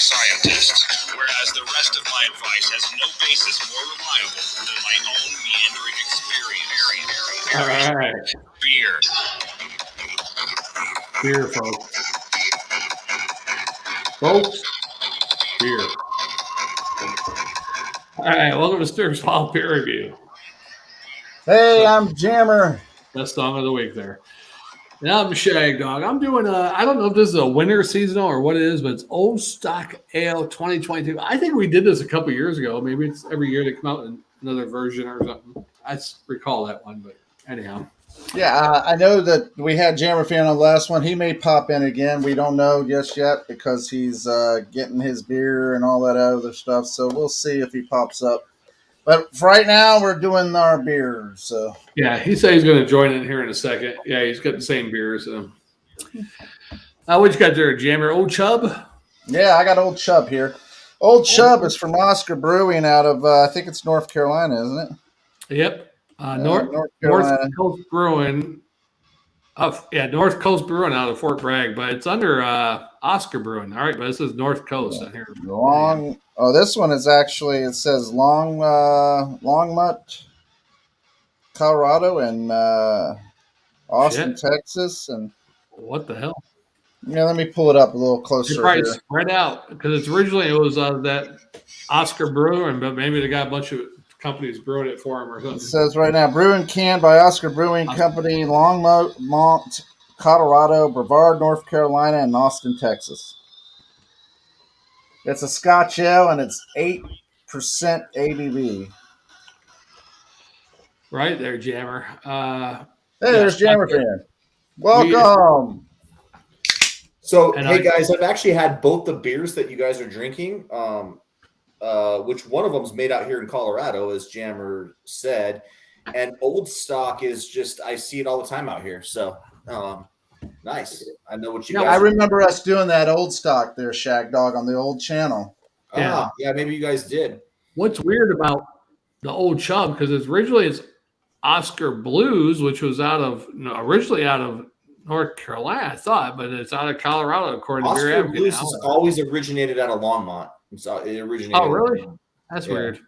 scientists, whereas the rest of my advice has no basis more reliable than my own meandering experience. All right. Beer. Beer, folks. Folks, beer. All right, welcome to Sturgis Wild Beer Review. Hey, I'm Jammer. Best song of the week there. Now I'm Shag Dog. I'm doing I don't know if this is a winter seasonal or what it is, but it's Old Stock Ale 2022. I think we did this a couple years ago. Maybe it's every year they come out in another version or something. I recall that one, but anyhow. Yeah, I know that we had Jammer fan on the last one. He may pop in again. We don't know just yet because he's getting his beer and all that other stuff. So we'll see if he pops up. But for right now, we're doing our beers. So yeah, he said he's going to join in here in a second. Yeah, he's got the same beer. So, what you got there, Jammer? Old Chub? Yeah, I got Old Chub here. Old Chub is from Oscar Brewing out of I think it's North Carolina, isn't it? Yep, North Coast Brewing. North Coast Brewing out of Fort Bragg, but it's under Oscar Brewing. All right, but this is North Coast on here. This one is actually, it says Longmont, Colorado, and Austin, Texas. And what the hell? Yeah, let me pull it up a little closer. You're probably spread out because it's originally it was that Oscar Brewing, but maybe they got a bunch of companies brewing it for them or something. It says right now, brewing canned by Oscar Brewing Company, Longmont, Colorado, Brevard, North Carolina, and Austin, Texas. It's a Scotch ale, and it's 8% ABV. Right there, Jammer. There's Jammer fan. Welcome. Hey guys, I've actually had both the beers that you guys are drinking. Which one of them is made out here in Colorado, as Jammer said, and Old Stock is just, I see it all the time out here. So nice. I know what you guys. I remember us doing that Old Stock there, Shag Dog, on the old channel. Yeah, maybe you guys did. What's weird about the Old Chub, because originally it's Oscar Blues, which was originally out of North Carolina, I thought, but it's out of Colorado, according to Beer Advocate. Blues has always originated out of Longmont. So it originated. Oh, really? That's weird.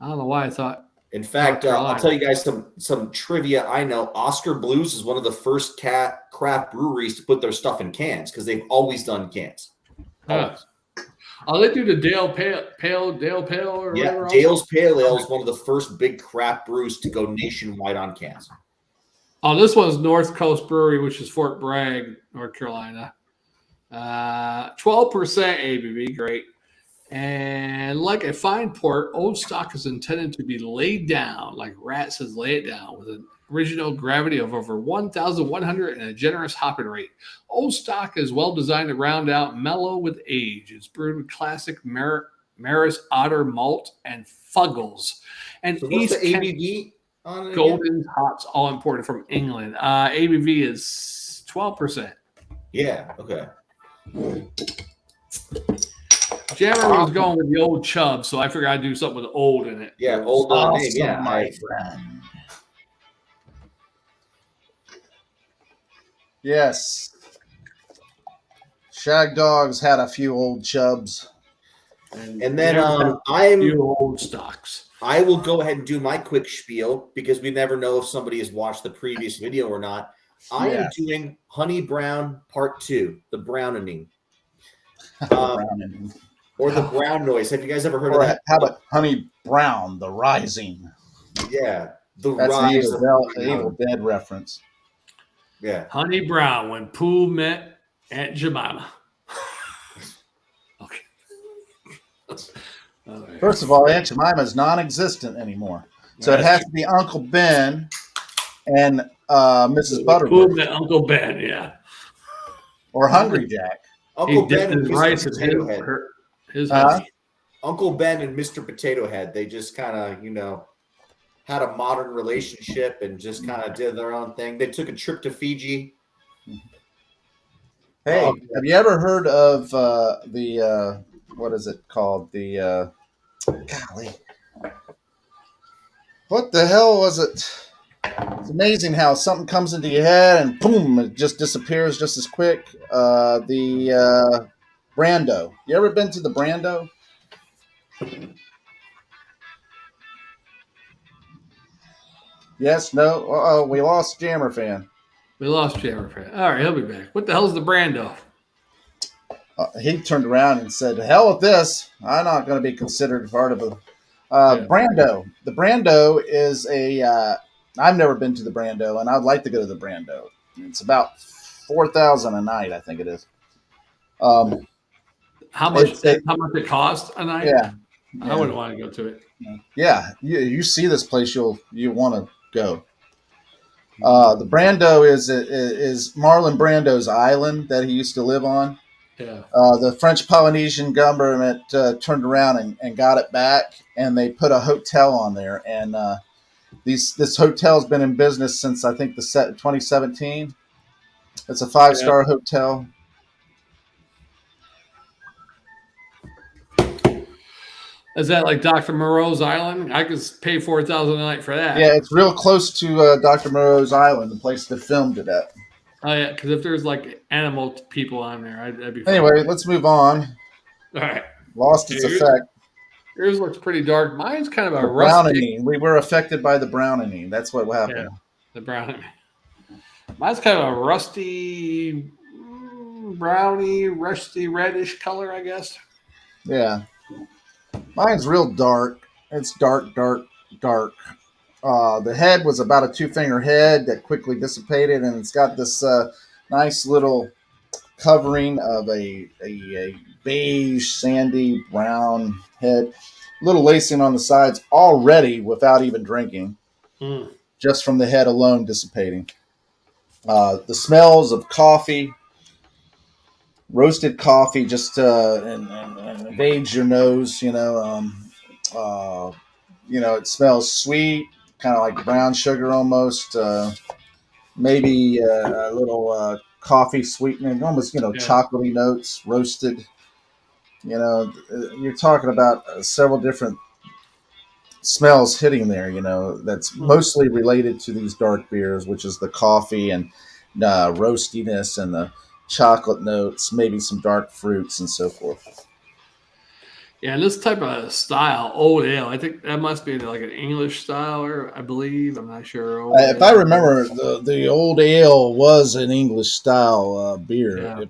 I don't know why I thought. In fact, I'll tell you guys some trivia. I know Oscar Blues is one of the first craft breweries to put their stuff in cans because they've always done cans. Oh, they do the Dale Pale or whatever. Dale's Pale Ale is one of the first big craft brews to go nationwide on cans. Oh, this one's North Coast Brewery, which is Fort Bragg, North Carolina. 12% ABV, great. And like a fine port, Old Stock is intended to be laid down, like Rat says, lay it down, with an original gravity of over 1,100 and a generous hopping rate. Old Stock is well designed to round out mellow with age. It's brewed with classic Maris Otter malt and Fuggles. And so what's the ABV on it? Golden hops, all imported from England. ABV is 12%. Yeah, okay. Jammer was going with the Old Chub, so I figured I'd do something with old in it. Yeah, old name. Yeah, my friend. Yes. Shag Dog's had a few Old Chubs. And then few Old Stocks. I will go ahead and do my quick spiel because we never know if somebody has watched the previous video or not. I am doing Honey Brown Part 2, the browning. Or the brown noise. Have you guys ever heard of that? How about Honey Brown, the Rising? Yeah. That's the Evil Dead reference. Yeah. Honey Brown, when Pooh met Aunt Jemima. Okay. Right. First of all, Aunt Jemima is non-existent anymore. So it has to be Uncle Ben and Mrs. Butterworth. Pooh met Uncle Ben, yeah. Or Hungry Jack. Uncle Ben and Mr. Potato Head. Uncle Ben and Mr. Potato Head. They just kind of, had a modern relationship and just kind of did their own thing. They took a trip to Fiji. Hey, have you ever heard of the what is it called? The golly, what the hell was it? It's amazing how something comes into your head and boom, it just disappears just as quick. The Brando. You ever been to the Brando? Yes, no. Oh, we lost Jammer fan. We lost Jammer fan. All right, he'll be back. What the hell's the Brando? He turned around and said, "Hell with this! I'm not going to be considered part of it." Brando. The Brando is a. I've never been to the Brando, and I'd like to go to the Brando. It's about 4,000 a night, I think it is. How much? How much it cost a night? Yeah, I wouldn't want to go to it. Yeah, you see this place, you want to go. The Brando is Marlon Brando's island that he used to live on. Yeah. The French Polynesian government turned around and got it back, and they put a hotel on there. And this hotel's been in business since I think 2017. It's a 5-star hotel. Is that like Dr. Moreau's Island? I could pay 4,000 a night for that. Yeah, it's real close to Dr. Moreau's Island, the place they filmed it at. Oh yeah, because if there's like animal people on there, I'd be fine. Anyway, let's move on. All right. Lost its effect. Yours looks pretty dark. Mine's kind of a browning. We were affected by the browning. That's what happened. Yeah, the browning. Mine's kind of a rusty, browny, rusty, reddish color, I guess. Yeah. Mine's real dark. It's dark, dark, dark. The head was about a 2-finger head that quickly dissipated, and it's got this nice little covering of a beige, sandy, brown head. Little lacing on the sides already without even drinking, just from the head alone dissipating. The smells of coffee, roasted coffee, just and invades your nose. It smells sweet, kind of like brown sugar almost. Maybe a little coffee sweetening, almost chocolatey notes, roasted. You're talking about several different smells hitting there. That's mostly related to these dark beers, which is the coffee and roastiness and the chocolate notes, maybe some dark fruits and so forth. Yeah, and this type of style, old ale, I think that must be like an English style, or I believe. I'm not sure. If I remember, the old ale was an English style beer. Yeah.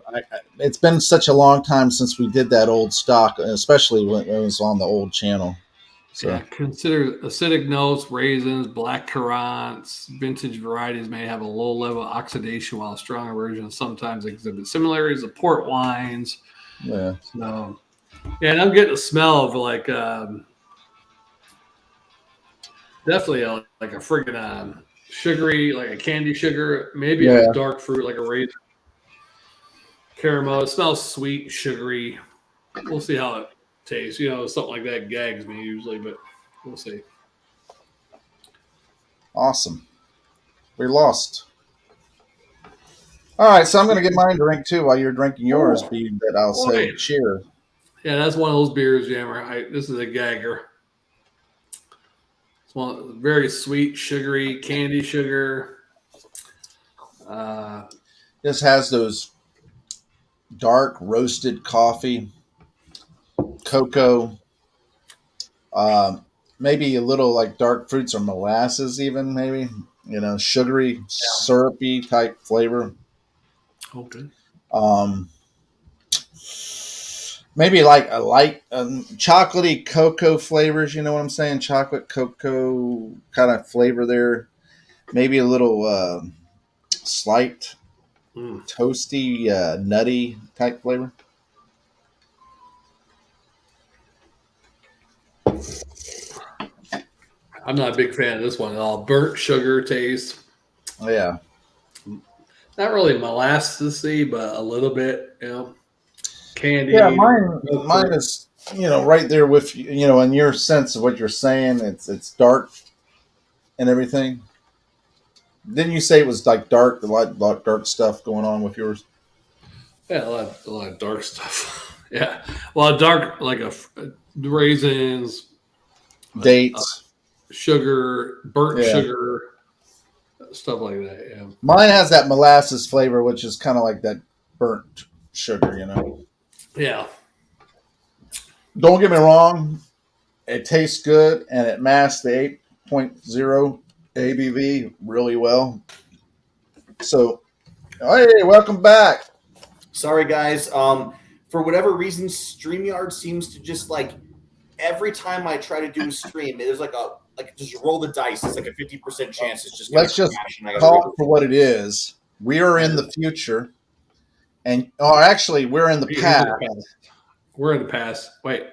It's been such a long time since we did that old stock, especially when it was on the old channel. So. Yeah, consider acidic notes, raisins, black currants. Vintage varieties may have a low level of oxidation, while stronger versions sometimes exhibit similarities to port wines. Yeah. So. Yeah, and I'm getting a smell of like definitely like a friggin' sugary, like a candy sugar, maybe a dark fruit like a raisin, caramel. It smells sweet, sugary. We'll see how it tastes. Something like that gags me usually, but we'll see. Awesome. We lost. All right, so I'm going to get mine drink too while you're drinking yours, being that I'll say cheers. Yeah, that's one of those beers, Jammer. This is a gagger. It's one very sweet, sugary, candy sugar. This has those dark roasted coffee, cocoa, maybe a little like dark fruits or molasses, even maybe sugary, syrupy type flavor. Okay. Maybe like a light chocolatey cocoa flavors, you know what I'm saying? Chocolate cocoa kind of flavor there. Maybe a little slight toasty, nutty type flavor. I'm not a big fan of this one at all. Burnt sugar taste. Oh, yeah. Not really molassesy, but a little bit, candy. Yeah, mine is, right there with, in your sense of what you're saying. It's dark and everything. Didn't you say it was like dark, a lot of dark stuff going on with yours? Yeah, a lot of dark stuff. Yeah. Well, dark, like raisins. Dates. Sugar, burnt sugar, stuff like that, yeah. Mine has that molasses flavor, which is kind of like that burnt sugar, Yeah. Don't get me wrong. It tastes good, and it masks the 8.0 ABV really well. So, hey, welcome back. Sorry, guys. For whatever reason, StreamYard seems to just like every time I try to do a stream, there's like just roll the dice. It's like a 50% chance it's just Let's just crash. call it for what it is. We are in the future, and actually, we're in the past. We're in the past. Wait,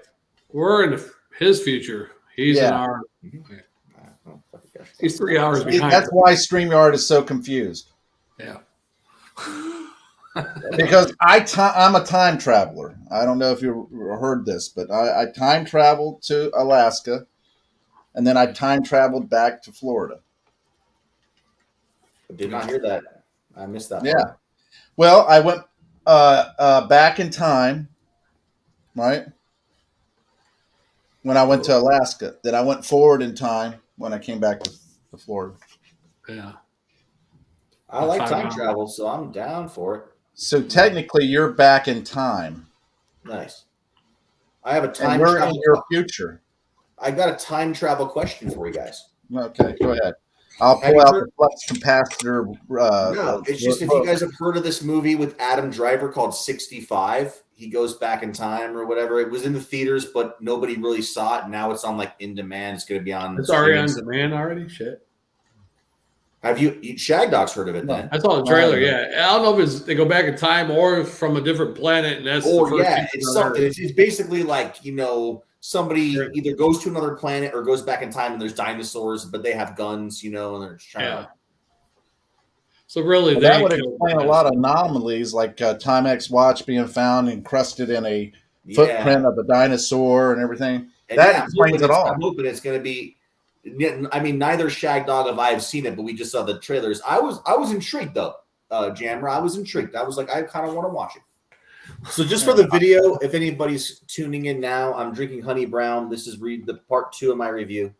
we're in his future. He's in our. He's 3 hours behind. That's why StreamYard is so confused. Yeah. Because I'm a time traveler. I don't know if you heard this, but I time traveled to Alaska, and then I time traveled back to Florida. I did not hear that. I missed that. Yeah. Part. Well, I went back in time, right? When I went to Alaska. Then I went forward in time when I came back to Florida. Yeah. I like time travel, so I'm down for it. So technically, you're back in time. Nice. I have a time travel. We're in your future. I got a time travel question for you guys. Okay, go ahead. I'll pull out the flux capacitor. No, it's just if you guys have heard of this movie with Adam Driver called 65, he goes back in time or whatever. It was in the theaters, but nobody really saw it. Now it's on like in demand. It's going to be on. It's already on demand already. Shit. Have you Shag Dog's heard of it then? I saw the trailer. Yeah, I don't know if they go back in time or from a different planet, and that's the first it's something. It's basically like somebody either goes to another planet or goes back in time, and there's dinosaurs, but they have guns, and they're just trying to. So really, that would explain a lot of anomalies, like Timex watch being found encrusted in a footprint of a dinosaur and everything. And that explains it all. I'm hoping it's going to be. I mean, neither Shag Dog of I have seen it, but we just saw the trailers. I was intrigued though, Jammer. I was intrigued. I was like, I kind of want to watch it. So just for the video, if anybody's tuning in now, I'm drinking Honey Brown. This is the part 2 of my review.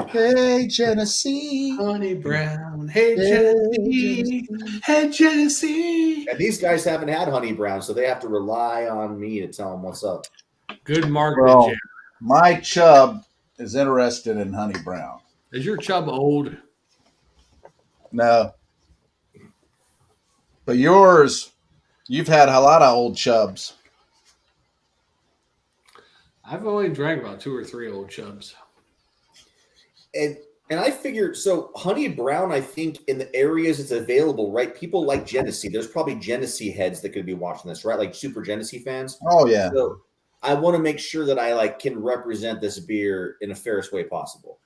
Hey, Genesee. Honey Brown. Hey, Genesee. Hey, Genesee. And these guys haven't had Honey Brown, so they have to rely on me to tell them what's up. Good marketing, Jam. My Chub is interested in Honey Brown. Is your Chub old? No. But yours, you've had a lot of old Chubs. I've only drank about 2 or 3 old Chubs. And I figure, so Honey Brown, I think in the areas it's available, right? People like Genesee. There's probably Genesee heads that could be watching this, right? Like super Genesee fans. Oh, yeah. So I want to make sure that I can represent this beer in a fairest way possible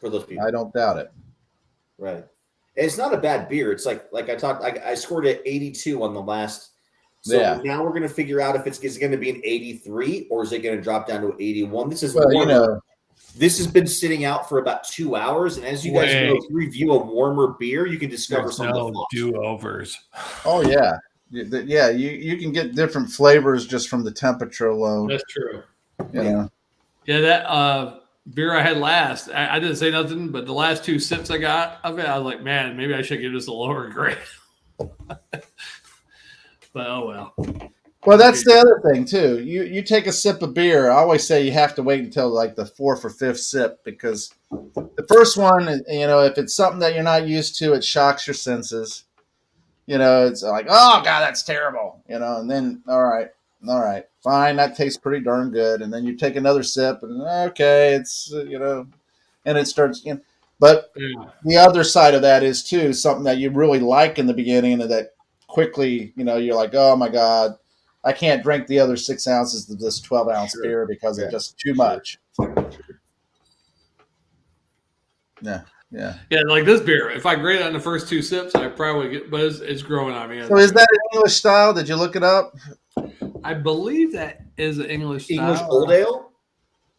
for those people. I don't doubt it. Right. And it's not a bad beer. It's like I scored at 82 on the last. So now we're going to figure out if it's going to be an 83 or is it going to drop down to 81. This is this has been sitting out for about 2 hours, and as you guys know, if you review a warmer beer, you can discover some of the flaws. Do-overs. Oh yeah. Yeah, you can get different flavors just from the temperature alone. That's true. Yeah. Yeah, that beer I had last, I didn't say nothing, but the last 2 sips I got of it, I was like, man, maybe I should give this a lower grade. But oh well. Well, that's the other thing too. You take a sip of beer. I always say you have to wait until like the 4th or 5th sip because the first one, if it's something that you're not used to, it shocks your senses. It's like, oh God, that's terrible. And then all right, fine, that tastes pretty darn good. And then you take another sip, and okay, it's and it starts. But the other side of that is too something that you really like in the beginning, and that quickly, you're like, oh my God. I can't drink the other 6 ounces of this 12-ounce beer because it's just too much. Yeah. Yeah, like this beer. If I grade it on the first 2 sips, I probably would get, but it's growing on me. So is that an English style? Did you look it up? I believe that is an English style. English old ale?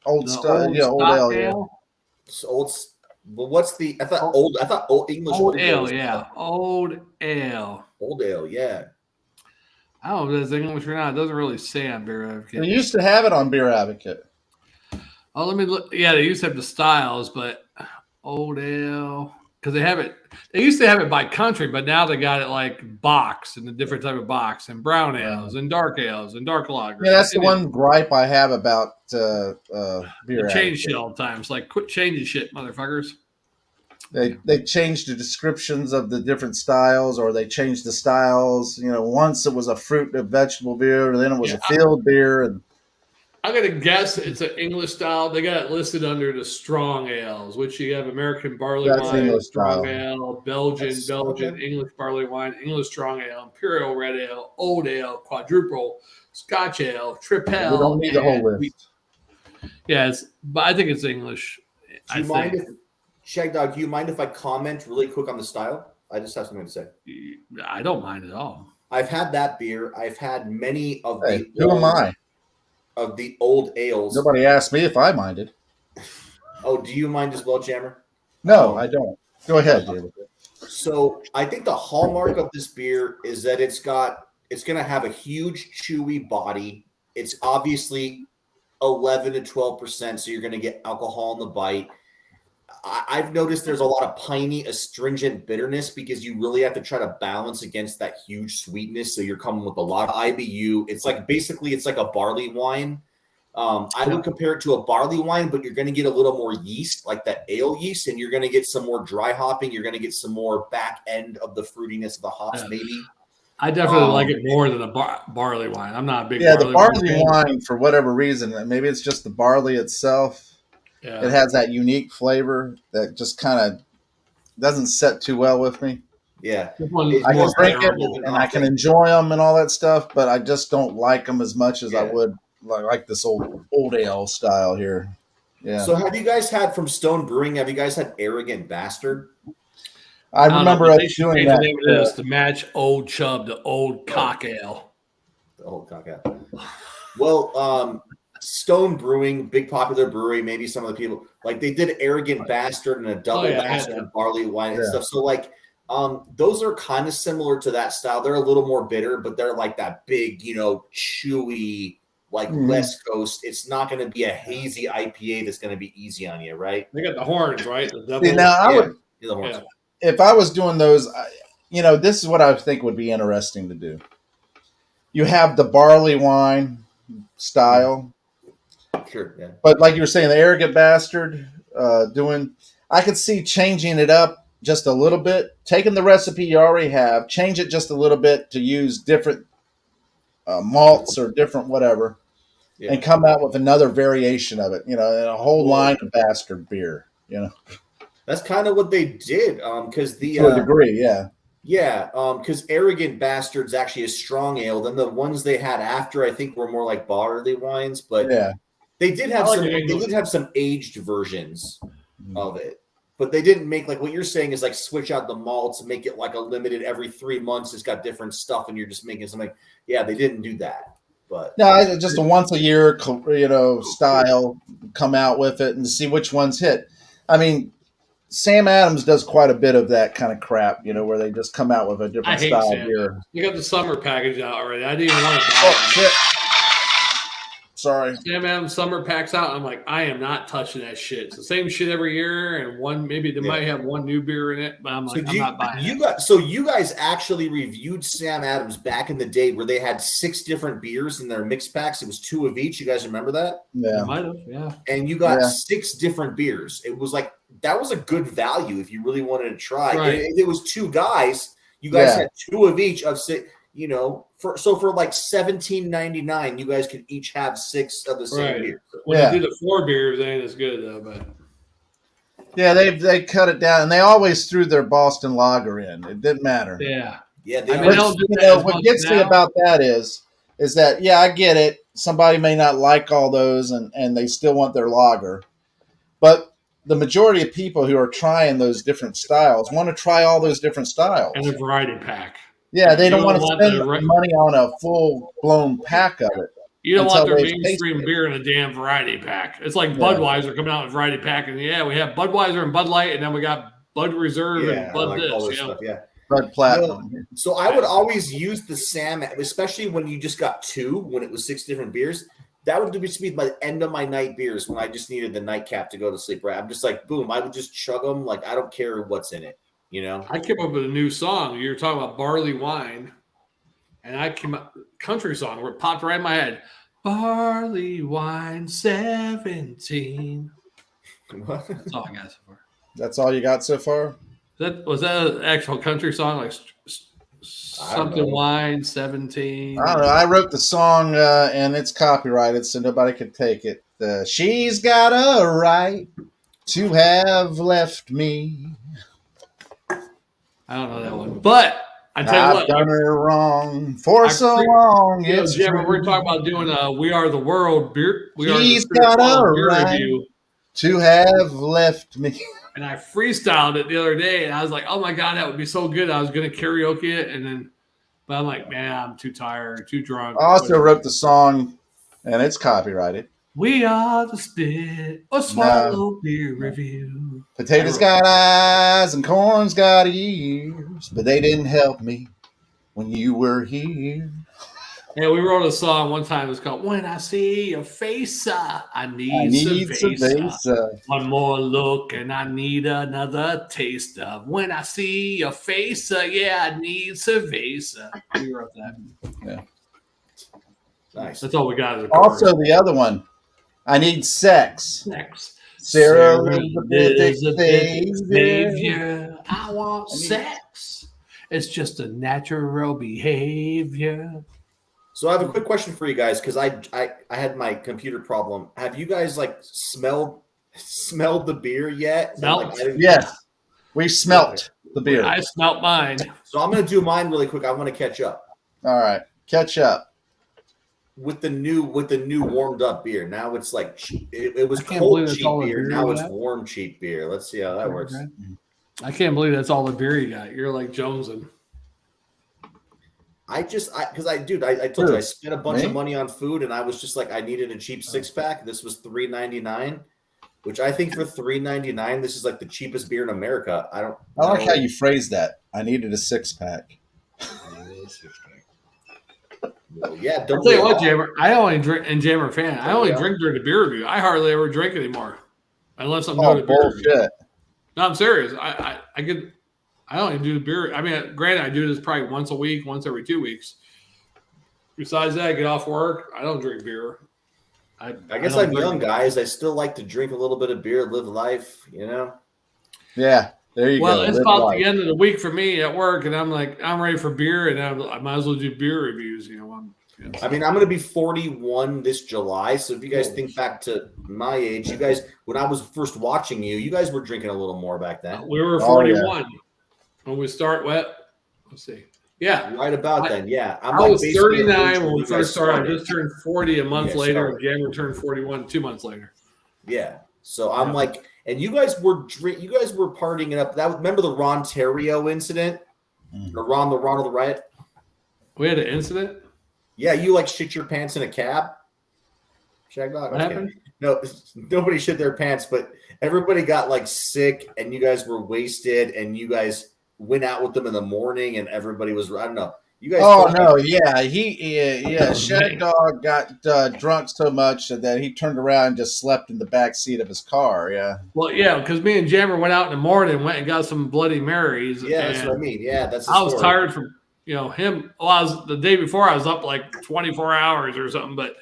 Old style, yeah, old ale. Yeah. It's old. Well, what's the? I thought old English old ale. Yeah, old ale. Old ale. Yeah. I don't know if it's English or not. It doesn't really say on Beer Advocate. They used to have it on Beer Advocate. Oh, let me look. Yeah, they used to have the styles, but old ale. because they have it. They used to have it by country, but now they got it like box and a different type of box and brown ales and dark lagers. Yeah, that's the one gripe I have about beer. They change shit all the time. It's like quit changing shit, motherfuckers. They changed the descriptions of the different styles, or they changed the styles. Once it was a fruit and vegetable beer, and then it was a field beer, and I'm gonna guess it's an English style. They got it listed under the strong ales, which you have American barley wine, English strong style. ale, Belgian, English barley wine, English strong ale, imperial red ale, old ale, quadruple, Scotch ale, triple. We don't need the whole list. But I think it's English. Do you mind if Shag Dog? Do you mind if I comment really quick on the style? I just have something to say. I don't mind at all. I've had that beer. I've had many of who am I? Of the old ales. Nobody asked me if I minded. Oh, do you mind as well, Jammer? No, I don't. Go ahead, David. So I think the hallmark of this beer is that it's going to have a huge chewy body. It's obviously 11 to 12%, so you're going to get alcohol in the bite. I've noticed there's a lot of piney, astringent bitterness because you really have to try to balance against that huge sweetness. So you're coming with a lot of IBU. It's like a barley wine. I would compare it to a barley wine, but you're going to get a little more yeast, like that ale yeast, and you're going to get some more dry hopping. You're going to get some more back end of the fruitiness of the hops, maybe. I definitely like it more than a barley wine. I'm not a big the barley wine for whatever reason. Maybe it's just the barley itself. Yeah. It has that unique flavor that just kind of doesn't set too well with me. Yeah. I can drink it and I can enjoy them and all that stuff, but I just don't like them as much as I would like this old ale style here. Yeah. So have you guys had from Stone Brewing, have you guys had Arrogant Bastard? I remember us doing that. To match old Chub, the old cock ale. The old cock ale. Well, Stone Brewing, big popular brewery, maybe some of the people like they did Arrogant Bastard and a double bastard barley wine and stuff. So like those are kind of similar to that style. They're a little more bitter, but they're like that big, chewy, like West Coast. It's not going to be a hazy IPA that's going to be easy on you, right? They got the horns, right? If I was doing those, this is what I think would be interesting to do. You have the barley wine style. Sure, yeah. But like you were saying, the Arrogant Bastard, I could see changing it up just a little bit, taking the recipe you already have, change it just a little bit to use different malts or different whatever, and come out with another variation of it, and a whole line of Bastard beer, That's kind of what they did, because to a degree, yeah. Yeah, because Arrogant Bastard's actually a strong ale. Then the ones they had after, I think, were more like barley wines, but they did have some aged versions of it. But they didn't make like what you're saying is like switch out the malts and make it like a limited every 3 months. It's got different stuff, and you're just making something. Yeah, they didn't do that. But no, just a once a year, style. Come out with it and see which ones hit. I mean, Sam Adams does quite a bit of that kind of crap, where they just come out with a different style beer. You got the summer package out already. I didn't even want to buy it. Shit. Sorry. Sam Adams summer packs out. I'm like, I am not touching that shit. It's the same shit every year, and maybe they might have one new beer in it, but I'm like, I'm not buying it. So you guys actually reviewed Sam Adams back in the day where they had 6 different beers in their mix packs. It was 2 of each. You guys remember that? Yeah. I might have, yeah. And you got 6 different beers. It was like, that was a good value if you really wanted to try. Right. If it was 2 guys, you guys had 2 of each of 6. For like $17.99, you guys could each have 6 of the same beer. When you do the 4 beers, it ain't as good though. But they cut it down, and they always threw their Boston Lager in. It didn't matter. Yeah. What gets me about that is that I get it. Somebody may not like all those, and they still want their lager, but the majority of people who are trying those different styles want to try all those different styles. And a variety pack. Yeah, they don't want to spend money on a full-blown pack of it. You don't want their mainstream beer in a damn variety pack. It's like Budweiser coming out with variety pack. And we have Budweiser and Bud Light, and then we got Bud Reserve and Bud like this. Stuff, Bud Platinum. So I would always use the Sam, especially when you just got 2, when it was 6 different beers. that would be my end of my night beers when I just needed the nightcap to go to sleep. Right, I'm just like, boom, I would just chug them. Like I don't care what's in it, you know. I came up with a new song. You were talking about barley wine, and I came up country song where it popped right in my head. Barley wine 17. That's all I got so far. That's all you got so far? Was that an actual country song? Like something wine 17? I don't know. I wrote the song and it's copyrighted, so nobody could take it. She's got a right to have left me. I don't know that one. But I tell you what. I've done her wrong for so long. Jim, we're talking about doing We Are the World beer. She's got a right review. To have left me. And I freestyled it the other day, and I was like, "Oh my god, that would be so good!" I was going to karaoke it, but I'm like, "Man, I'm too tired, too drunk." I also wrote the song, and it's copyrighted. We are the spit or swallow beer review. Potatoes got eyes and corn's got ears, but they didn't help me when you were here. Yeah, we wrote a song one time. It's called "When I See Your Face, I Need Cerveza. One more look, and I need another taste of. When I see your face, yeah, I need cerveza." We wrote that. Yeah, nice. That's all we got. Also, the other one, I need sex. Sarah is a behavior. I want sex. It's just a natural behavior. So I have a quick question for you guys because I had my computer problem. Have you guys like smelled the beer yet? Yes, we smelt the beer. I smelt mine. So I'm going to do mine really quick. I want to catch up. All right, catch up with the new warmed up beer. Now it's like it was cold cheap beer. Now it's warm cheap beer. Let's see how that works. I can't believe that's all the beer you got. You're like jonesing. I told you I spent a bunch of money on food, and I was just like, I needed a cheap 6-pack. This was $3.99, which I think for $3.99, this is like the cheapest beer in America. I like how you phrased that. I needed a 6-pack. Well, yeah, I'll tell you what, Jammer. I only drink, and Jammer fan. I only drink during the beer review. I hardly ever drink anymore, unless I'm doing a beer review. No, I'm serious. I don't even do the beer. I mean, granted, I do this probably once a week, once every 2 weeks. Besides that, I get off work. I don't drink beer. I guess I'm young, guys. I still like to drink a little bit of beer, live life, you know? Yeah, there you go. Well, it's about the end of the week for me at work, and I'm like, I'm ready for beer, and I might as well do beer reviews, you know? I mean, I'm going to be 41 this July, so if you guys think back to my age, you guys, when I was first watching you guys were drinking a little more back then. We were 41. When we start let's see. Yeah. Right about then, yeah. I was 39 when we first started. I just turned 40 a month later, and Jammer turned 41 2 months later. Yeah. So I'm like, and you guys were partying it up. Remember the Rontario incident? The Ron of the riot? We had an incident? Yeah, you like shit your pants in a cab? Shag dog. What happened? No, nobody shit their pants, but everybody got like sick, and you guys were wasted, and you guys went out with them in the morning, and everybody was, I don't know. You guys. Oh no, yeah. Shag Dog got drunk so much that he turned around and just slept in the back seat of his car. Yeah. Well, yeah, because me and Jammer went out in the morning, went and got some Bloody Marys. Yeah, that's what I mean. Yeah, that's. I was tired from him. Well, the day before I was up like 24 hours or something, but.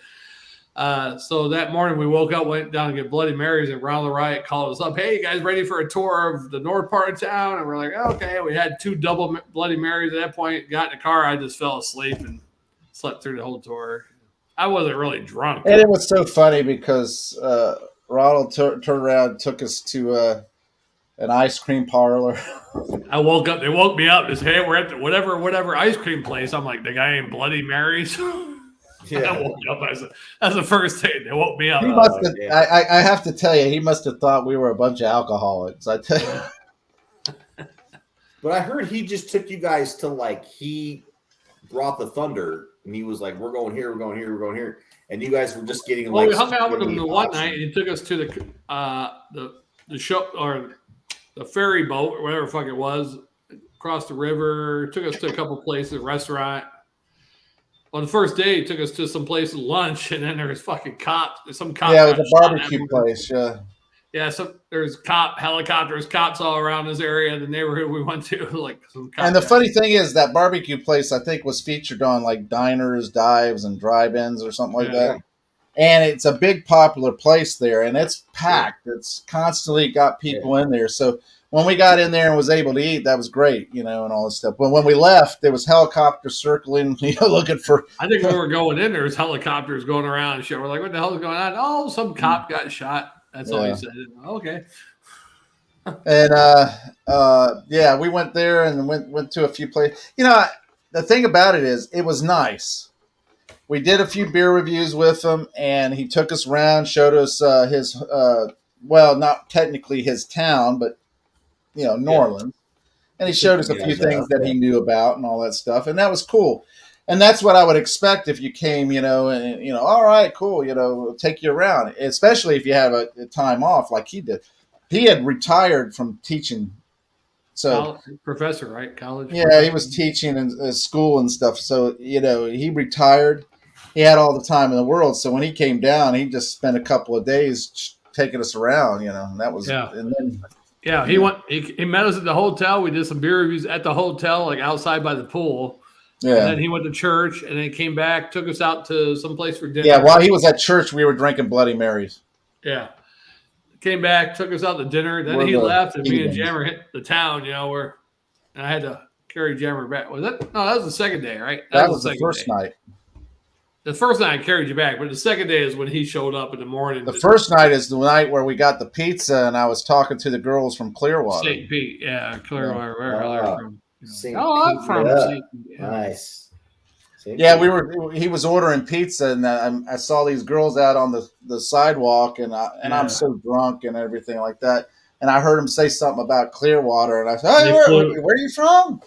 So that morning we woke up, went down to get Bloody Marys, and Ron the Riot called us up. Hey, you guys ready for a tour of the north part of town? And we're like, okay. We had 2 double Bloody Marys at that point. Got in the car. I just fell asleep and slept through the whole tour. I wasn't really drunk. And it was so funny because Ronald turned around and took us to an ice cream parlor. I woke up. They woke me up and said, hey, we're at the whatever ice cream place. I'm like, the guy ain't Bloody Marys. Yeah. I woke up. That's the first thing. They woke me up. He must have, I have to tell you, he must have thought we were a bunch of alcoholics. I tell you. But I heard he just took you guys to he brought the thunder, and he was like, "We're going here, we're going here, we're going here," and you guys were just getting we hung out with him the one night, and he took us to the show or the ferry boat or whatever the fuck it was across the river. Took us to a couple places, restaurant. Well, the first day he took us to some place to lunch, and then there was fucking cops. Some cops. Yeah, it was a barbecue place. Yeah. Yeah, so there's helicopters, cops all around this area, the neighborhood we went to. Like some cops. And the funny thing is that barbecue place, I think, was featured on like diners, dives, and drive-ins or something like that. And it's a big popular place there, and it's packed. It's constantly got people in there. So when we got in there and was able to eat, that was great, and all this stuff. But when we left, there was helicopters circling, looking for. I think when we were going in, there was helicopters going around and shit. We're like, what the hell is going on? Oh, some cop got shot. That's all he said. Okay. And we went there and went to a few places. The thing about it is, it was nice. We did a few beer reviews with him, and he took us around, showed us his, not technically his town, but, New Orleans. And he showed us a few things that he knew about and all that stuff, and that was cool. And that's what I would expect if you came, and all right, cool, we'll take you around, especially if you have a time off like he did. He had retired from teaching. So professor, right? College. Yeah, professor. He was teaching in school and stuff. So, he retired. He had all the time in the world. So when he came down, he just spent a couple of days taking us around, and that was, and then. Yeah, he met us at the hotel. We did some beer reviews at the hotel, like outside by the pool. Yeah. And then he went to church and then came back, took us out to some place for dinner. Yeah, while he was at church, we were drinking Bloody Marys. Yeah. Came back, took us out to dinner. Then he left, and me and Jammer hit the town, and I had to carry Jammer back. Was that? No, that was the second day, right? That was the first night. The first night I carried you back, but the second day is when he showed up in the morning. The first night is the night where we got the pizza, and I was talking to the girls from Clearwater. St. Pete, yeah, Clearwater. Where they're from? I'm from St. Pete. Yeah. Nice. Yeah, he was ordering pizza, and I saw these girls out on the sidewalk, and I'm so drunk and everything like that. And I heard him say something about Clearwater, and I said, "Hey, where are you from?"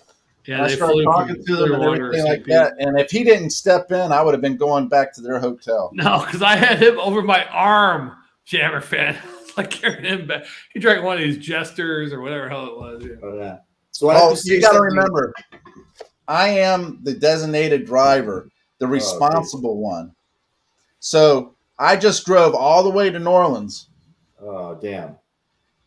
Yeah, and I started talking to them and everything like that. And if he didn't step in, I would have been going back to their hotel. No, because I had him over my arm, Jammer fan. Like carrying him back. He drank one of these Jesters or whatever hell it was. Yeah. Oh, yeah. So you got to remember, I am the designated driver, the responsible one. So I just drove all the way to New Orleans. Oh, damn.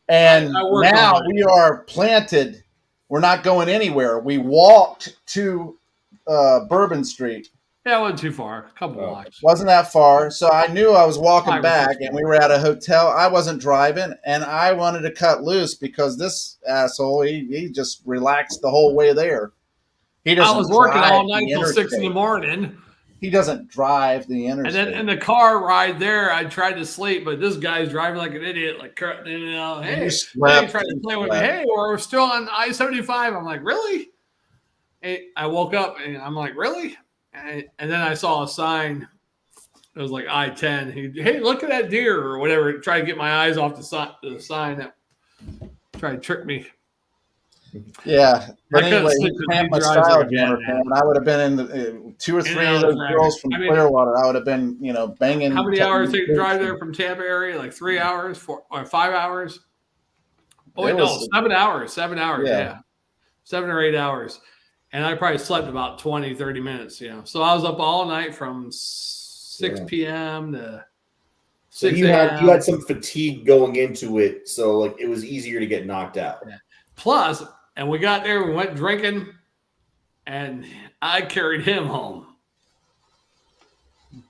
And now we are planted. We're not going anywhere. We walked to Bourbon Street. Yeah, it wasn't too far. A couple blocks. Wasn't that far. So I knew I was walking back, and we were at a hotel. I wasn't driving, and I wanted to cut loose because this asshole, he just relaxed the whole way there. I was working all night till 6 a.m. He doesn't drive the interstate. And then in the car ride there, I tried to sleep, but this guy's driving like an idiot. Like, hey, he tried to play with me. Hey, we're still on I-75. I'm like, really? And I woke up and I'm like, really? And then I saw a sign. It was like I-10. Hey, look at that deer or whatever. Try to get my eyes off the sign that tried to trick me. Yeah, but anyway, he cramped my style again, and I would have been in the 2 or 3 of those girls from Clearwater. I would have been, banging. How many hours did you drive there from Tampa area? Like 3 hours, or 5 hours? Oh wait, no, 7 hours. 7 hours, yeah. 7 or 8 hours. And I probably slept about 20, 30 minutes, So I was up all night from 6 p.m. to 6 a.m. You had some fatigue going into it, so like it was easier to get knocked out. Yeah. Plus, and we got there, we went drinking, and I carried him home.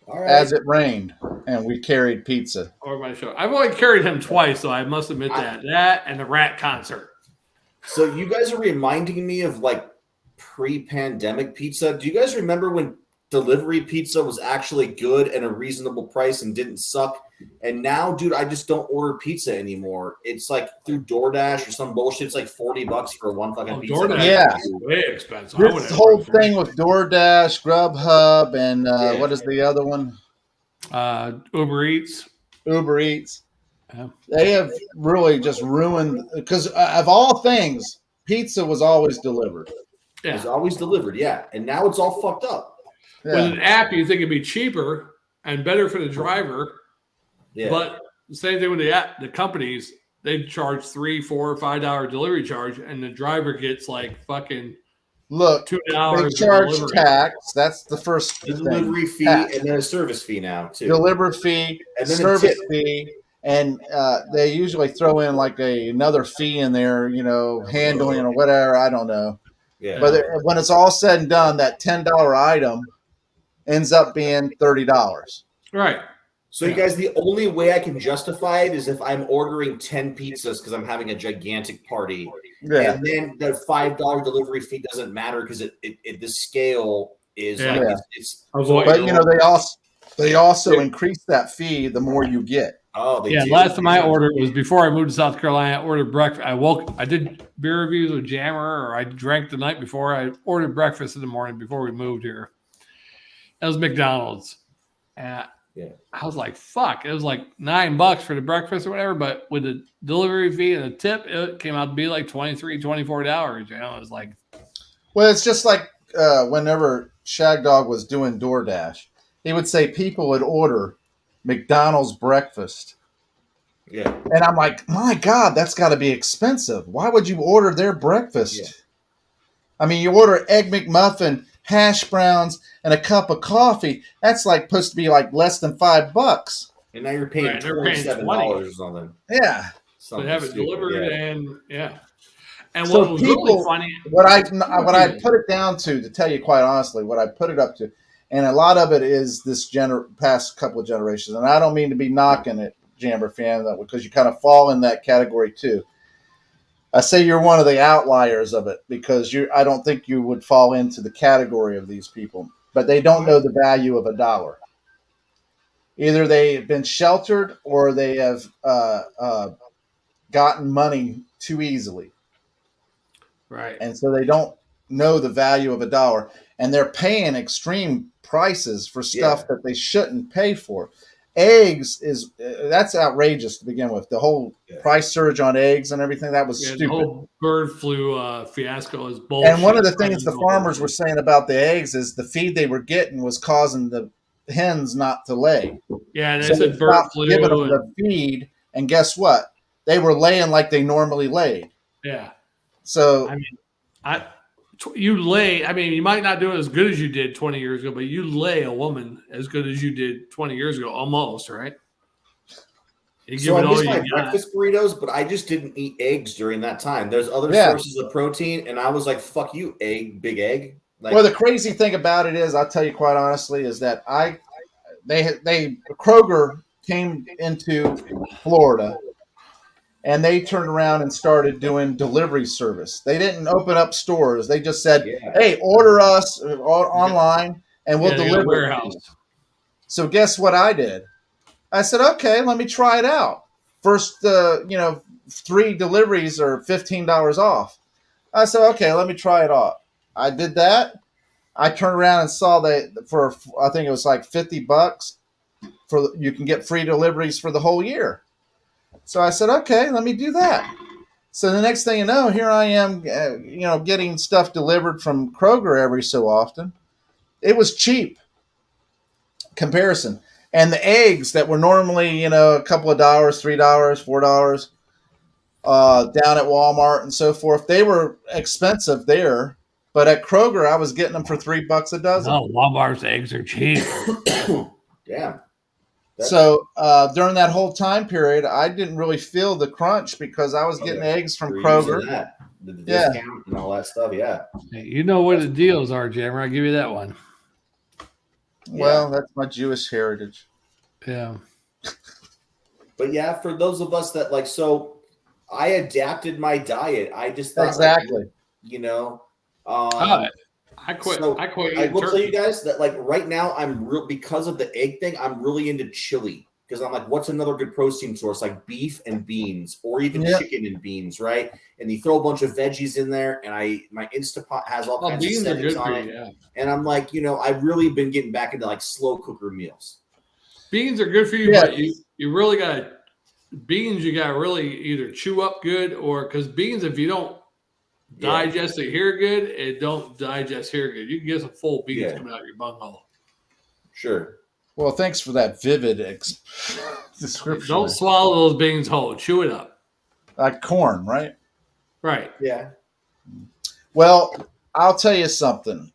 All right. As it rained, and we carried pizza. Over my shoulder. I've only carried him twice, so I must admit that and the Rat concert. So you guys are reminding me of like pre-pandemic pizza. Do you guys remember when delivery pizza was actually good and a reasonable price and didn't suck? And now, dude, I just don't order pizza anymore. It's like through DoorDash or some bullshit. It's like $40 for one fucking pizza. DoorDash is way expensive. This whole thing with DoorDash, Grubhub, and what is the other one? Uber Eats. Yeah. They have really just ruined, because of all things, pizza was always delivered. Yeah. It was always delivered, yeah. And now it's all fucked up. Yeah. With an app, you think it'd be cheaper and better for the driver. Yeah. But the same thing with the app, the companies, they charge $3, $4, $5 delivery charge, and the driver gets like fucking Look, they $2 for charge delivery. tax. That's the first The thing. delivery fee Tax. and then a service fee now too. Delivery fee, and then service a tip. fee, and they usually throw in like another fee in there, handling or whatever. I don't know. Yeah. But when it's all said and done, that $10 item ends up being $30. Right. So you guys, the only way I can justify it is if I'm ordering 10 pizzas because I'm having a gigantic party. Yeah. And then the $5 delivery fee doesn't matter because the scale is like it's but they also increase that fee the more you get. Oh, they do. Last time I ordered was before I moved to South Carolina. I ordered breakfast. I did beer reviews with Jammer, or I drank the night before. I ordered breakfast in the morning before we moved here. It was McDonald's. And I was like, fuck. It was like $9 for the breakfast or whatever, but with the delivery fee and the tip, it came out to be like $23, $24. It was like, well, it's just like whenever Shag Dog was doing DoorDash, he would say people would order McDonald's breakfast. Yeah. And I'm like, my God, that's got to be expensive. Why would you order their breakfast? Yeah. I mean, you order Egg McMuffin, hash browns, and a cup of coffee. That's like supposed to be like less than $5. And now you're paying $27 or something. Yeah. They have it delivered and And so what was really funny, what I put it down to tell you quite honestly, what I put it up to, and a lot of it is this past couple of generations. And I don't mean to be knocking it, Jammer fan, because you kind of fall in that category too. I say you're one of the outliers of it because I don't think you would fall into the category of these people, but they don't know the value of $1. Either they've been sheltered or they have gotten money too easily. Right. And so they don't know the value of $1, and they're paying extreme prices for stuff that they shouldn't pay for. Eggs that's outrageous to begin with. The whole price surge on eggs and everything, that was stupid. The whole bird flu fiasco is bullshit. And one of the things the farmers were saying about the eggs is the feed they were getting was causing the hens not to lay. Yeah, and they said bird flu. Giving them the feed, and guess what? They were laying like they normally laid. Yeah. So I mean, you lay. I mean, you might not do it as good as you did 20 years ago, but you lay a woman as good as you did 20 years ago, almost, right? So I missed my breakfast burritos, but I just didn't eat eggs during that time. There's other sources of protein, and I was like, "Fuck you, big egg." Like, well, the crazy thing about it is, I'll tell you quite honestly, is that Kroger came into Florida. And they turned around and started doing delivery service. They didn't open up stores. They just said, hey, order us online and we'll deliver it. So guess what I did? I said, okay, let me try it out. First, 3 deliveries are $15 off. I said, okay, let me try it out. I did that. I turned around and saw that for, I think it was like $50 you can get free deliveries for the whole year. So I said, okay, let me do that. So the next thing you know, here I am, getting stuff delivered from Kroger every so often. It was cheap comparison. And the eggs that were normally, a couple of dollars, $3, $4, down at Walmart and so forth, they were expensive there. But at Kroger, I was getting them for $3 a dozen. No, Walmart's eggs are cheap. Damn. So during that whole time period, I didn't really feel the crunch because I was getting eggs from Kroger. The discount and all that stuff, Hey, you know what the deals are, Jammer. I'll give you that one. Well, that's my Jewish heritage. Yeah. But for those of us that so I adapted my diet. I just thought exactly. I quit. So I quit. I will tell you guys that right now I'm real because of the egg thing. I'm really into chili because I'm like, what's another good protein source like beef and beans or even chicken and beans, right? And you throw a bunch of veggies in there, and my Instapot has all kinds of settings on it. Yeah. And I'm like, I've really been getting back into slow cooker meals. Beans are good for you, but you really got beans. You got to really either chew up good or because beans, if you don't digest it here good, it don't digest here good. You can get some full beans coming out your bunghole. Sure. Well, thanks for that vivid description. Don't swallow those beans whole. Chew it up. Like corn, right? Right. Yeah. Well, I'll tell you something.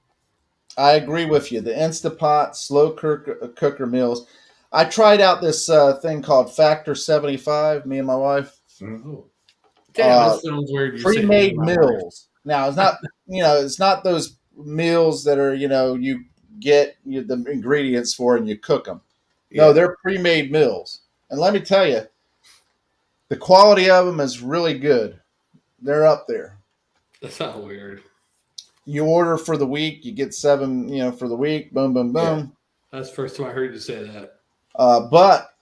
I agree with you. The Instapot slow cooker meals. I tried out this thing called Factor 75. Me and my wife. Oh. Damn, Uh, this sounds weird. You say me and pre-made my wife. meals. Now it's not. It's not those meals that are. You get the ingredients for and you cook them. No, they're pre-made meals. And let me tell you, the quality of them is really good. They're up there. That's not weird. You order for the week, you get 7, for the week. Boom, boom, boom. Yeah. That's the first time I heard you say that. But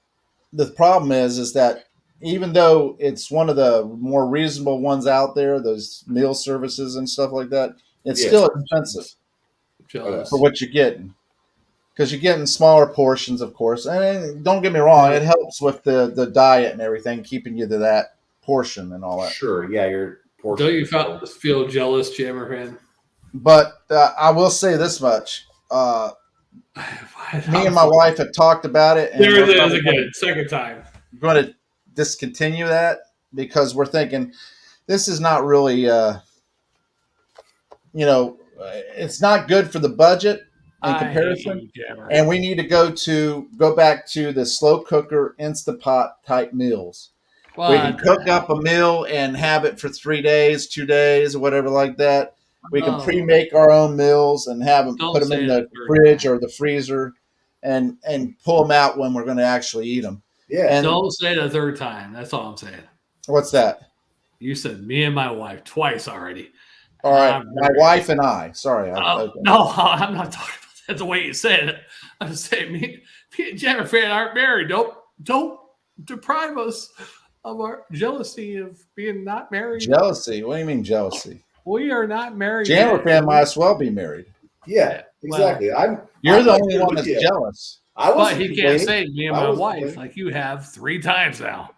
the problem is that even though it's one of the more reasonable ones out there, those meal services and stuff like that, it's still expensive Jealous. for what you're getting. Because you're getting smaller portions, of course. And don't get me wrong, it helps with the diet and everything, keeping you to that portion and all that. Sure, yeah, your portion. Don't you feel jealous, Jammer fan? But I will say this much. Me and my wife have talked about it. And there it is again, second time. We're going to discontinue that because we're thinking this is not really, it's not good for the budget in comparison. And we need to go back to the slow cooker Instapot type meals. Well, we can cook up a meal and have it for 3 days, 2 days, or whatever like that. We can pre-make our own meals and have them, put them in the fridge or the freezer, and pull them out when we're going to actually eat them. Yeah. And don't say the third time. That's all I'm saying. What's that? You said me and my wife twice already. All right, my wife and I. Sorry. Okay. No, I'm not talking about that the way you said it. I'm just saying me and Jennifer aren't married. Don't deprive us of our jealousy of being not married. Jealousy? What do you mean jealousy? We are not married. Jennifer might as well be married. Yeah, exactly. You're the only one that's jealous. But he can't say me and my wife like you have 3 times now.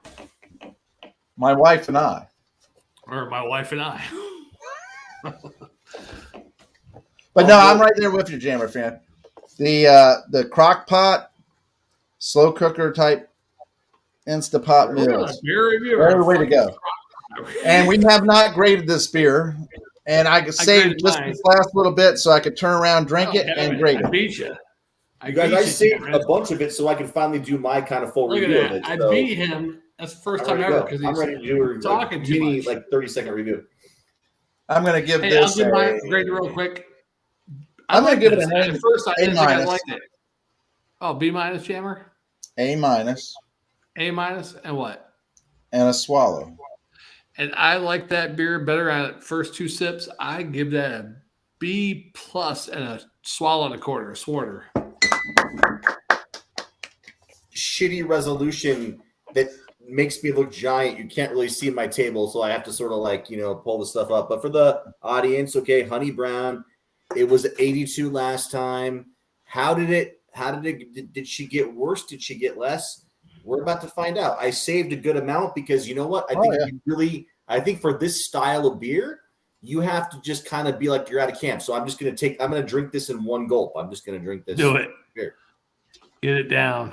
My wife and I. Or my wife and I. But no, I'm right there with you, Jammer fan. The crock pot, slow cooker type Instapot meals. Every way to go. And we have not graded this beer. And I saved just this last little bit so I could turn around, drink it, and grade it. I beat you. I saved a bunch of it so I can finally do my kind of full review of it. I beat him. That's the first time ever because he's ready to do talking too much. Like 30-second review. I'm going to give this. I'll give my grade real quick. I'm going to give it an A. First, I didn't think I liked it. Oh, B minus, Jammer? A minus. A minus, and what? And a swallow. And I like that beer better on the first 2 sips. I give that a B plus and a swallow and a quarter, a swarter. Shitty resolution that makes me look giant. You can't really see my table, so I have to sort of pull the stuff up. But for the audience, okay, Honey Brown, it was 82 last time. Did she get worse? Did she get less? We're about to find out. I saved a good amount because you know what? I think for this style of beer, you have to just kind of be like you're at a camp. So I'm going to drink this in one gulp. I'm just going to drink this. Do it. Beer. Get it down.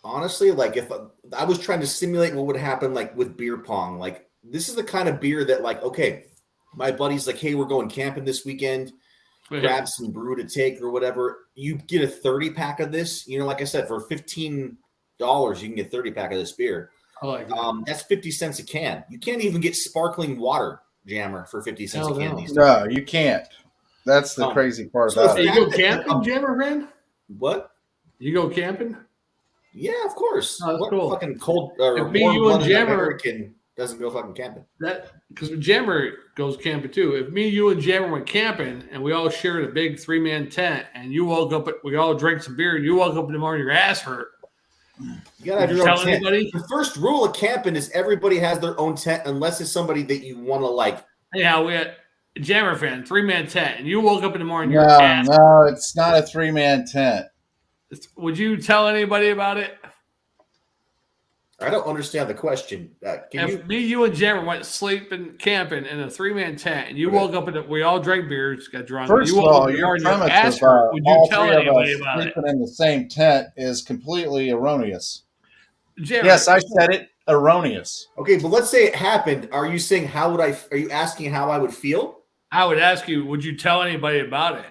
Honestly, if I was trying to simulate what would happen with beer pong, this is the kind of beer that okay, my buddy's like, hey, we're going camping this weekend. Grab some brew to take or whatever. You get a 30-pack of this. Like I said, for $15, you can get 30-pack of this beer. I like that. That's 50 cents a can. You can't even get sparkling water, Jammer, for 50 cents a can these days. No, you can't. That's the crazy part about it. You go camping, Jammer, friend? What? You go camping? Yeah, of course. Oh, that's cool. Fucking cold or you and Jammer doesn't go fucking camping. Because Jammer goes camping too. If me, you, and Jammer went camping and we all shared a big 3-man tent and you woke up, we all drank some beer and you woke up in the morning, your ass hurt. You gotta have your own tent. Anybody? The first rule of camping is everybody has their own tent unless it's somebody that you want to like. Yeah, we had a Jammer fan, 3-man tent, and you woke up in the morning. No, it's not a 3-man tent. Would you tell anybody about it? I don't understand the question. Me, you, and Jammer went sleeping, camping in a 3-man tent, and you woke up and we all drank beers, got drunk. First of all, your premise of would you tell anybody about sleeping in the same tent is completely erroneous. Jammer, yes, I said it. Erroneous. Okay, but let's say it happened. Are you saying are you asking how I would feel? I would ask you, would you tell anybody about it?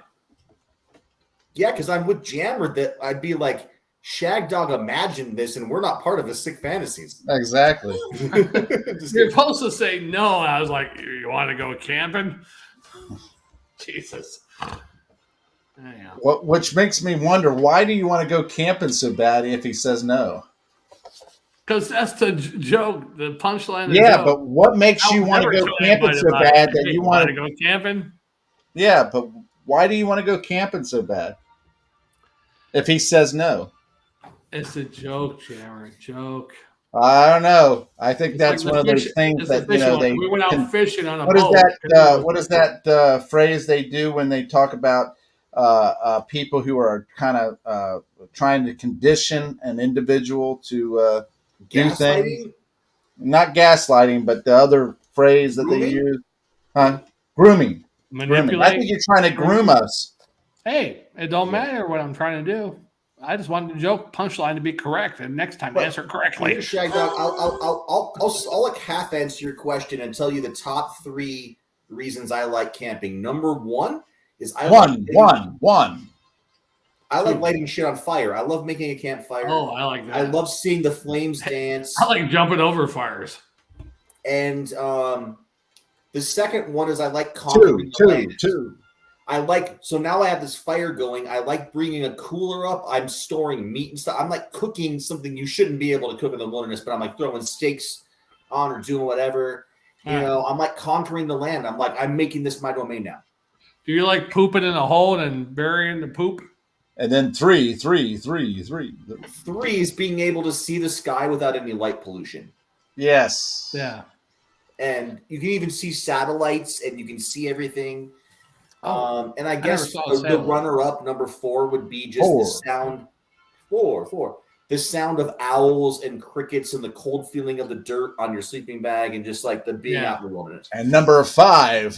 Yeah, because I'm with Jammer that I'd be like, Shag Dog imagined this, and we're not part of his sick fantasies. Exactly. You're supposed to say no. I was like, you want to go camping? Jesus. Yeah. Which makes me wonder, why do you want to go camping so bad if he says no? Because that's the joke, the punchline. Yeah, joke. but what makes you want to go camping so bad that you want to go camping? Yeah, but why do you want to go camping so bad if he says no? It's a joke, Jammer. Joke. I don't know. I think that's one of those things that they. We went out fishing on a boat. What is that phrase they do when they talk about people who are kind of trying to condition an individual to do things? Not gaslighting, but the other phrase that they use, grooming. Grooming. I think you're trying to groom us. Hey, it don't matter what I'm trying to do. I just wanted the joke punchline to be correct, and next time answer correctly. Shag Dog, I'll like half answer your question and tell you the top 3 reasons I like camping. Number 1 is I like lighting shit on fire. I love making a campfire. Oh, I like that. I love seeing the flames dance. I like jumping over fires. And the second one is I like conquering two. I like, so now I have this fire going. I like bringing a cooler up. I'm storing meat and stuff. I'm like cooking something you shouldn't be able to cook in the wilderness, but I'm like throwing steaks on or doing whatever. You know, I'm like conquering the land. I'm like, I'm making this my domain now. Do you like pooping in a hole and burying the poop? And then three. 3 is being able to see the sky without any light pollution. Yes. Yeah. And you can even see satellites and you can see everything. And I guess the runner-up, number 4, would be just the sound. 4. The sound of owls and crickets and the cold feeling of the dirt on your sleeping bag and just like the being out in the wilderness. And number 5 is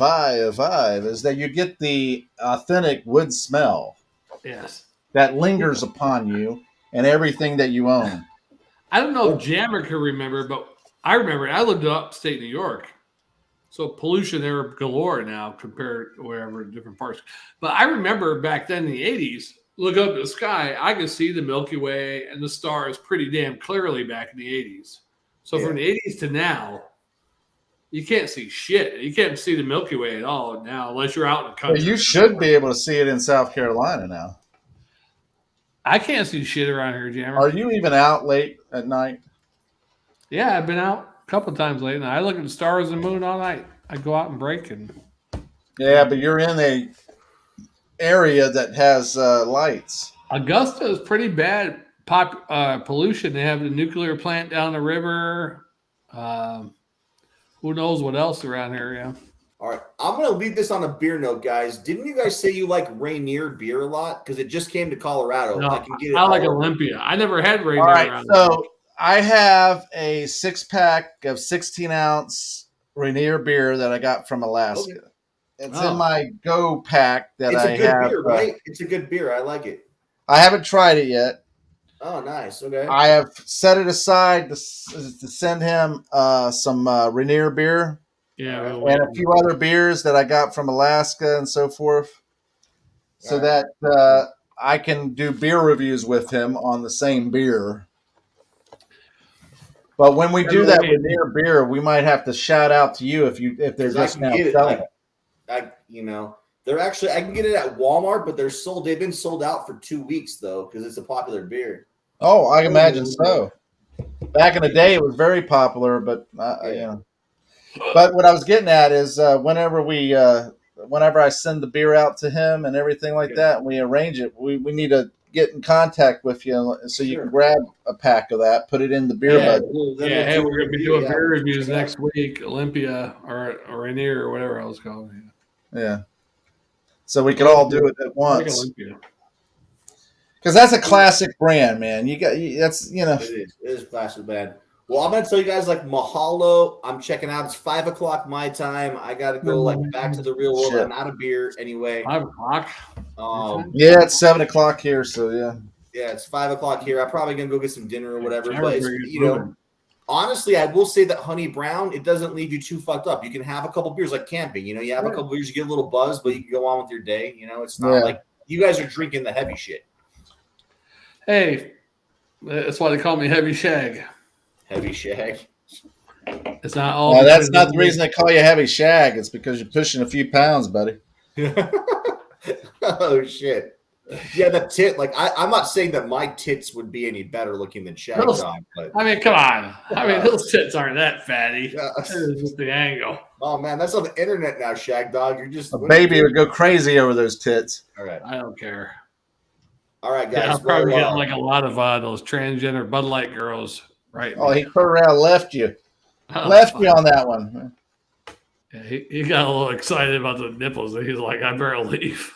that you get the authentic wood smell. Yes. That lingers upon you and everything that you own. I don't know if Jammer can remember, but I remember I lived in upstate New York. So pollution there galore now compared to wherever different parts. But I remember back then in the 80s, look up at the sky, I could see the Milky Way and the stars pretty damn clearly back in the 80s. So from the 80s to now, you can't see shit. You can't see the Milky Way at all now unless you're out in the country. Well, you should be able to see it in South Carolina now. I can't see shit around here, Jammer. Are you even out late at night? Yeah, I've been out a couple of times late night. I look at the stars and moon all night. I go out and break and. Yeah, but you're in a area that has lights. Augusta is pretty bad pollution. They have a nuclear plant down the river. Who knows what else around here? Yeah. All right, I'm going to leave this on a beer note, guys. Didn't you guys say you like Rainier beer a lot? Because it just came to Colorado. No, I like Olympia. I never had Rainier. All right, so I have a 6-pack of 16-ounce Rainier beer that I got from Alaska. Okay. It's in my Go pack that I have. It's a good beer, right? It's a good beer. I like it. I haven't tried it yet. Oh, nice. Okay. I have set it aside to send him some Rainier beer. Yeah. And a few other beers that I got from Alaska and so forth. So that I can do beer reviews with him on the same beer. But when we do that Rainier beer, we might have to shout out to you if they're just now selling it. They're actually, I can get it at Walmart, but they've been sold out for 2 weeks though, because it's a popular beer. Oh, I imagine so. Back in the day, it was very popular, but But what I was getting at is whenever I send the beer out to him and everything like that, and we arrange it, we need to get in contact with you so you can grab a pack of that, put it in the beer budget. Hey, we're going to be doing beer reviews next week, Olympia or Rainier or whatever I was called. Yeah. So we could all do it at once. Because that's a classic brand, man. That's. It is a classic brand. Well, I'm going to tell you guys, mahalo. I'm checking out. It's 5 o'clock my time. I got to go, back to the real world. I'm out of beer anyway. 5 o'clock? Yeah, it's 7 o'clock here, so yeah. Yeah, it's 5 o'clock here. I'm probably going to go get some dinner or whatever. But, honestly, I will say that Honey Brown, it doesn't leave you too fucked up. You can have a couple beers like camping. You know, you have a couple beers, you get a little buzz, but you can go on with your day. You know, it's not like you guys are drinking the heavy shit. Hey, that's why they call me Heavy Shag. Heavy Shag. It's not all. No, that's not the reason they call you Heavy Shag. It's because you're pushing a few pounds, buddy. Oh shit! Yeah, the tit. Like I'm not saying that my tits would be any better looking than Shag Dog, but I mean, come on. I mean, those tits aren't that fatty. Yeah. It's just the angle. Oh man, that's on the internet now, Shag Dog. You're just A baby would go crazy over those tits. All right, I don't care. All right, guys. Yeah, I'll probably get like a lot of those transgender Bud Light girls. Right. Oh, he turned around and left you. Left you on that one. Yeah, he got a little excited about the nipples. And he's like, I better leave.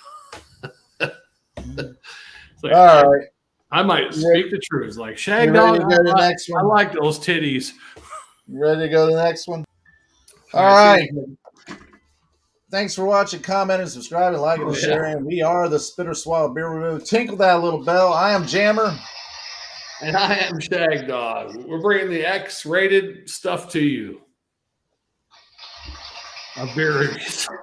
Like, all right. I might speak the truth. Like, Shag Dog, I like those titties. You ready to go to the next one? All right. Thanks for watching, commenting, subscribing, liking, and sharing. We are the Spitter Swallow Beer Review. Tinkle that little bell. I am Jammer. And I am Shag Dog. We're bringing the X-rated stuff to you. A beer review.